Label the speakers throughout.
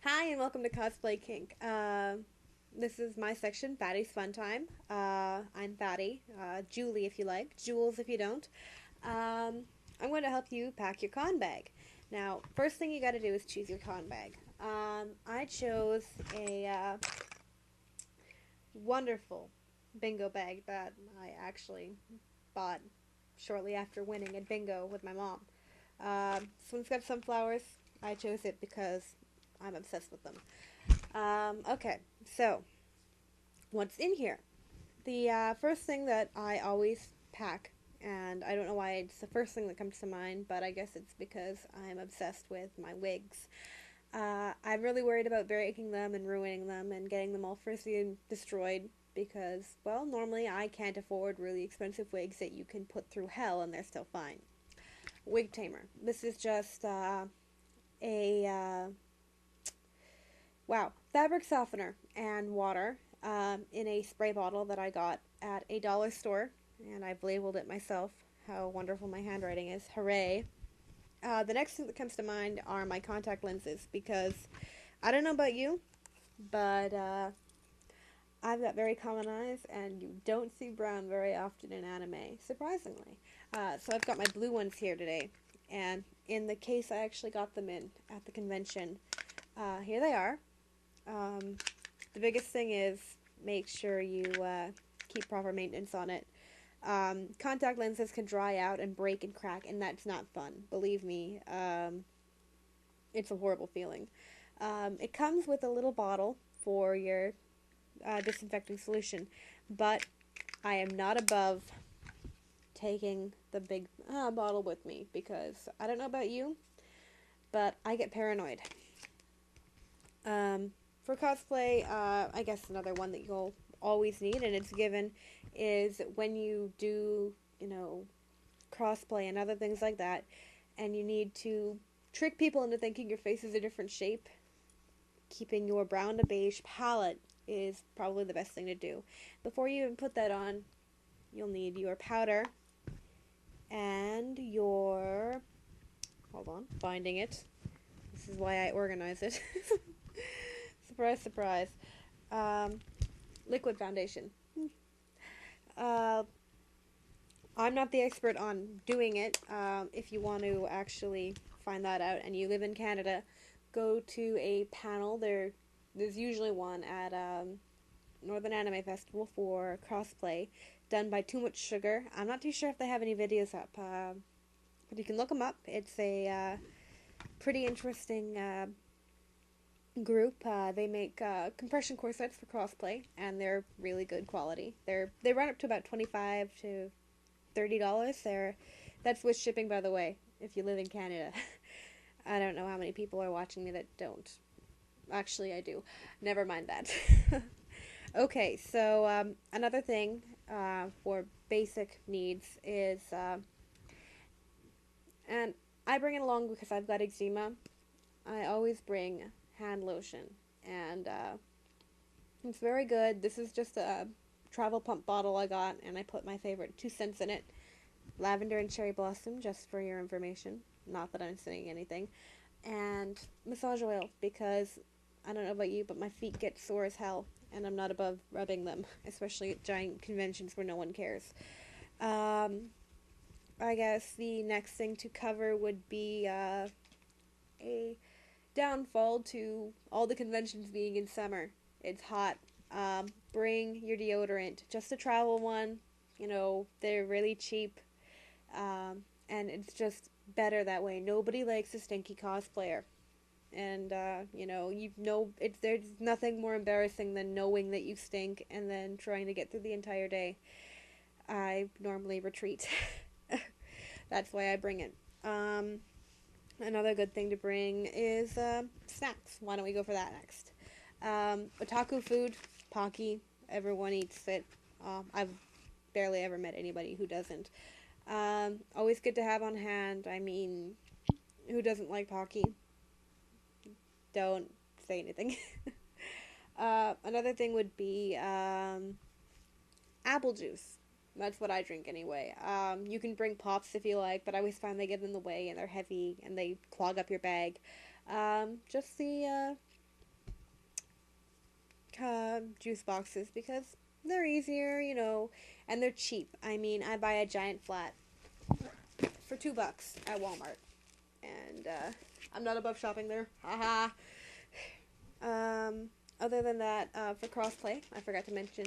Speaker 1: Hi and welcome to Cosplay Kink. This is my section, Fatty's Fun Time. I'm Fatty, Julie if you like, Jules if you don't. I'm going to help you pack your con bag. Now, first thing you got to do is choose your con bag. I chose a wonderful bingo bag that I actually bought shortly after winning at bingo with my mom. This one's got sunflowers. I chose it because I'm obsessed with them. Okay, so what's in here? The first thing that I always pack, and I don't know why it's the first thing that comes to mind, but I guess it's because I'm obsessed with my wigs. I'm really worried about breaking them and ruining them and getting them all frizzy and destroyed because, well, normally I can't afford really expensive wigs that you can put through hell and they're still fine. Wig tamer. This is just a wow, fabric softener and water in a spray bottle that I got at a dollar store, and I've labeled it myself. How wonderful my handwriting is. Hooray. The next thing that comes to mind are my contact lenses because I don't know about you, but I've got very common eyes, and you don't see brown very often in anime, surprisingly. So I've got my blue ones here today, and in the case I actually got them in at the convention, here they are. The biggest thing is make sure you keep proper maintenance on it. Contact lenses can dry out and break and crack, and that's not fun. Believe me, it's a horrible feeling. It comes with a little bottle for your disinfecting solution, but I am not above taking the big bottle with me because I don't know about you, but I get paranoid. For cosplay, I guess another one that you'll always need, and it's given, is when you do, crossplay and other things like that, and you need to trick people into thinking your face is a different shape, keeping your brown to beige palette is probably the best thing to do. Before you even put that on, you'll need your powder and your, hold on, finding it. This is why I organize it. Surprise, surprise. Liquid foundation. Uh, I'm not the expert on doing it. If you want to actually find that out and you live in Canada, go to a panel. There's usually one at Northern Anime Festival for crossplay done by Too Much Sugar. I'm not too sure if they have any videos up, but you can look them up. It's a pretty interesting group. They make compression corsets for crossplay, and they're really good quality. They run up to about $25 to $30. That's with shipping, by the way. If you live in Canada, I don't know how many people are watching me that don't. Actually, I do. Never mind that. Okay, so another thing for basic needs is, and I bring it along because I've got eczema. I always bring hand lotion, and it's very good. This is just a travel pump bottle I got, and I put my favorite 2 cents in it. Lavender and cherry blossom, just for your information. Not that I'm saying anything. And massage oil, because I don't know about you, but my feet get sore as hell, and I'm not above rubbing them, especially at giant conventions where no one cares. I guess the next thing to cover would be a downfall to all the conventions being in summer. It's hot. Bring your deodorant, just a travel one. They're really cheap, and it's just better that way. Nobody likes a stinky cosplayer, and there's nothing more embarrassing than knowing that you stink and then trying to get through the entire day. I normally retreat. That's why I bring it. Another good thing to bring is snacks. Why don't we go for that next? Otaku food, Pocky. Everyone eats it. I've barely ever met anybody who doesn't. Always good to have on hand. I mean, who doesn't like Pocky? Don't say anything. Another thing would be apple juice. That's what I drink anyway. You can bring pops if you like, but I always find they get in the way and they're heavy and they clog up your bag. Just the juice boxes because they're easier, and they're cheap. I mean, I buy a giant flat for $2 at Walmart, and I'm not above shopping there. Haha. Other than that, for crossplay, I forgot to mention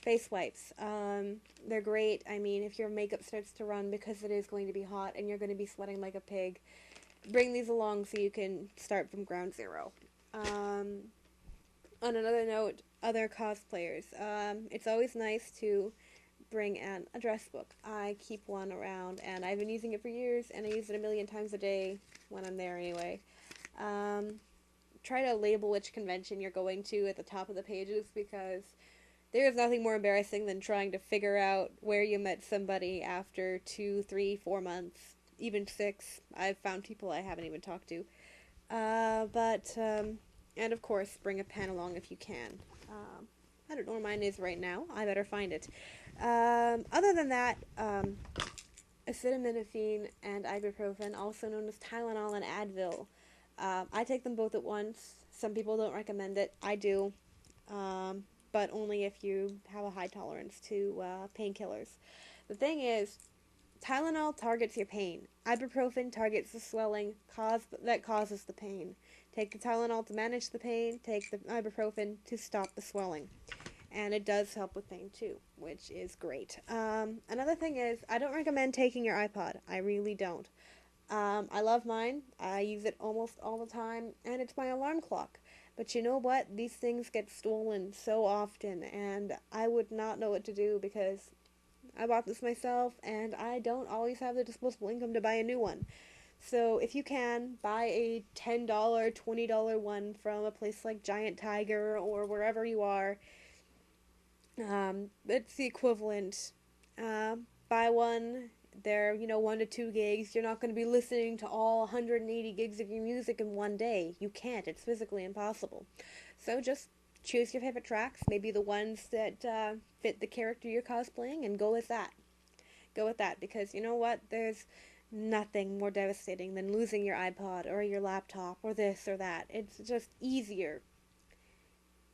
Speaker 1: face wipes. They're great. I mean, if your makeup starts to run because it is going to be hot and you're going to be sweating like a pig, bring these along so you can start from ground zero. On another note, other cosplayers. It's always nice to bring an address book. I keep one around, and I've been using it for years, and I use it a million times a day when I'm there anyway. Try to label which convention you're going to at the top of the pages, because there is nothing more embarrassing than trying to figure out where you met somebody after 2, 3, 4 months, even 6. I've found people I haven't even talked to. And of course, bring a pen along if you can. I don't know where mine is right now. I better find it. Other than that, acetaminophen and ibuprofen, also known as Tylenol and Advil. I take them both at once. Some people don't recommend it. I do. But only if you have a high tolerance to painkillers. The thing is, Tylenol targets your pain. Ibuprofen targets the swelling that causes the pain. Take the Tylenol to manage the pain. Take the ibuprofen to stop the swelling. And it does help with pain too, which is great. Another thing is, I don't recommend taking your iPod. I really don't. I love mine. I use it almost all the time, and it's my alarm clock. But you know what? These things get stolen so often, and I would not know what to do because I bought this myself, and I don't always have the disposable income to buy a new one. So if you can, buy a $10, $20 one from a place like Giant Tiger or wherever you are. It's the equivalent. Buy one. They're, 1 to 2 gigs. You're not going to be listening to all 180 gigs of your music in one day. You can't. It's physically impossible. So just choose your favorite tracks, maybe the ones that fit the character you're cosplaying, and go with that. Go with that, because you know what? There's nothing more devastating than losing your iPod or your laptop or this or that. It's just easier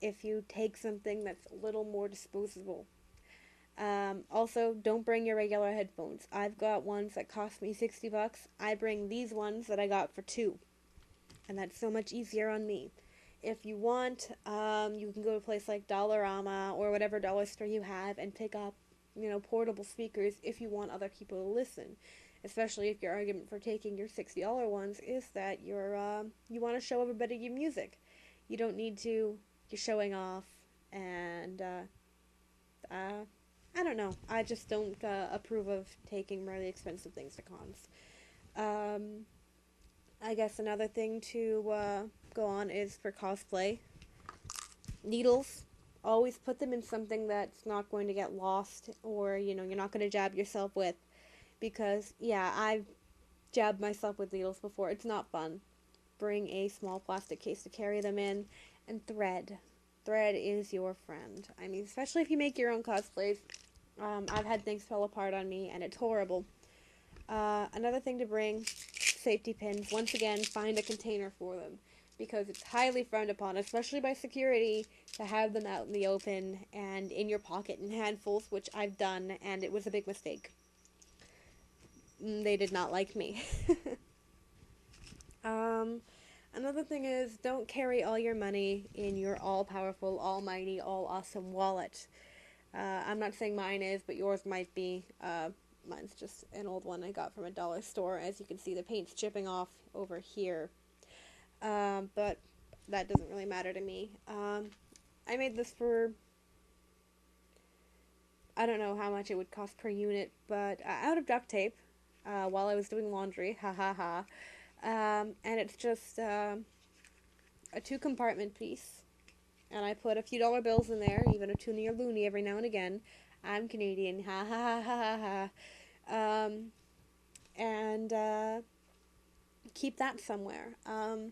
Speaker 1: if you take something that's a little more disposable. Also, don't bring your regular headphones. I've got ones that cost me $60. I bring these ones that I got for $2. And that's so much easier on me. If you want, you can go to a place like Dollarama or whatever dollar store you have and pick up, portable speakers if you want other people to listen. Especially if your argument for taking your $60 ones is that you want to show everybody your music. You don't need to. You're showing off, and I don't know. I just don't approve of taking really expensive things to cons. I guess another thing to go on is for cosplay. Needles. Always put them in something that's not going to get lost or, you're not going to jab yourself with. Because, yeah, I've jabbed myself with needles before. It's not fun. Bring a small plastic case to carry them in. And thread. Thread is your friend. I mean, especially if you make your own cosplays. I've had things fall apart on me, and it's horrible. Another thing to bring, safety pins. Once again, find a container for them, because it's highly frowned upon, especially by security, to have them out in the open and in your pocket in handfuls, which I've done, and it was a big mistake. They did not like me. Another thing is, don't carry all your money in your all-powerful, almighty, all-awesome wallet. I'm not saying mine is, but yours might be. Mine's just an old one I got from a dollar store. As you can see, the paint's chipping off over here. But that doesn't really matter to me. I made this for, I don't know how much it would cost per unit, but out of duct tape, while I was doing laundry, ha ha ha. And it's just a 2-compartment piece. And I put a few dollar bills in there, even a toonie or loony every now and again. I'm Canadian, ha ha ha ha ha. And keep that somewhere. I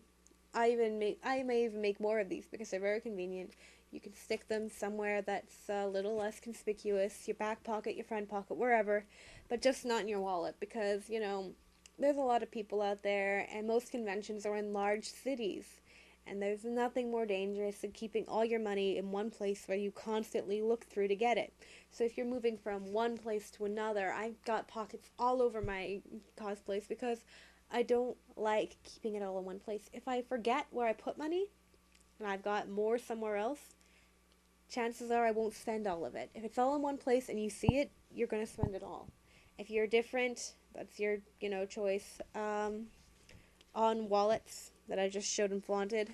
Speaker 1: may even make more of these because they're very convenient. You can stick them somewhere that's a little less conspicuous, your back pocket, your front pocket, wherever, but just not in your wallet, because, there's a lot of people out there, and most conventions are in large cities. And there's nothing more dangerous than keeping all your money in one place where you constantly look through to get it. So if you're moving from one place to another, I've got pockets all over my cosplays because I don't like keeping it all in one place. If I forget where I put money and I've got more somewhere else, chances are I won't spend all of it. If it's all in one place and you see it, you're going to spend it all. If you're different, that's your, choice. On wallets that I just showed and flaunted.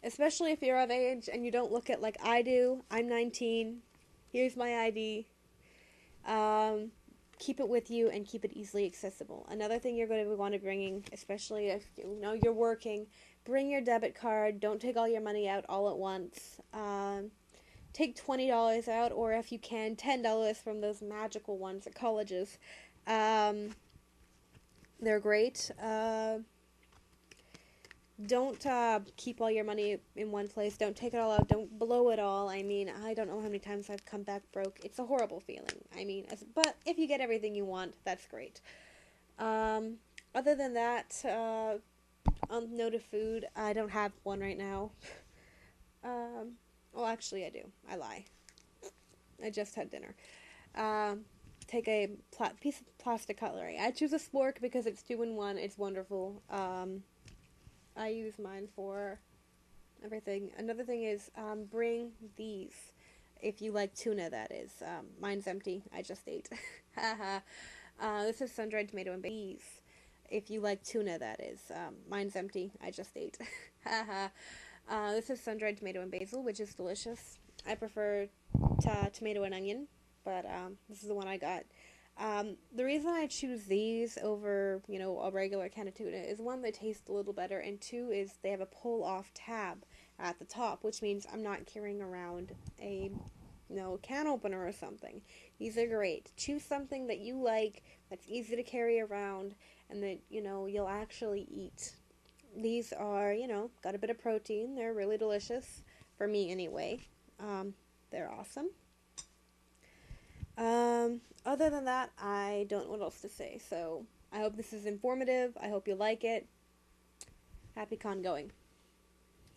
Speaker 1: Especially if you're of age and you don't look at like I do. I'm 19. Here's my ID. Keep it with you and keep it easily accessible. Another thing you're going to want to bringing, especially if you're working, bring your debit card. Don't take all your money out all at once. Take $20 out, or if you can, $10 from those magical ones at colleges. They're great. Don't keep all your money in one place. Don't take it all out. Don't blow it all. I mean, I don't know how many times I've come back broke. It's a horrible feeling. I mean, but if you get everything you want, that's great. Other than that, on note of food, I don't have one right now. Well, actually, I do. I lie. I just had dinner. Take a piece of plastic cutlery. I choose a spork because it's 2-in-1. It's wonderful. I use mine for everything. Another thing is, bring these. If you like tuna, that is. Mine's empty. I just ate. Haha. This is sun-dried tomato and bees. If you like tuna, that is. Mine's empty. I just ate. Haha. This is sun-dried tomato and basil, which is delicious. I prefer tomato and onion, but this is the one I got. The reason I choose these over, a regular can of tuna is, one, they taste a little better, and two is they have a pull-off tab at the top, which means I'm not carrying around a, can opener or something. These are great. Choose something that you like, that's easy to carry around, and that, you'll actually eat. These are, got a bit of protein. They're really delicious, for me anyway. They're awesome. Other than that, I don't know what else to say. So, I hope this is informative. I hope you like it. Happy con going.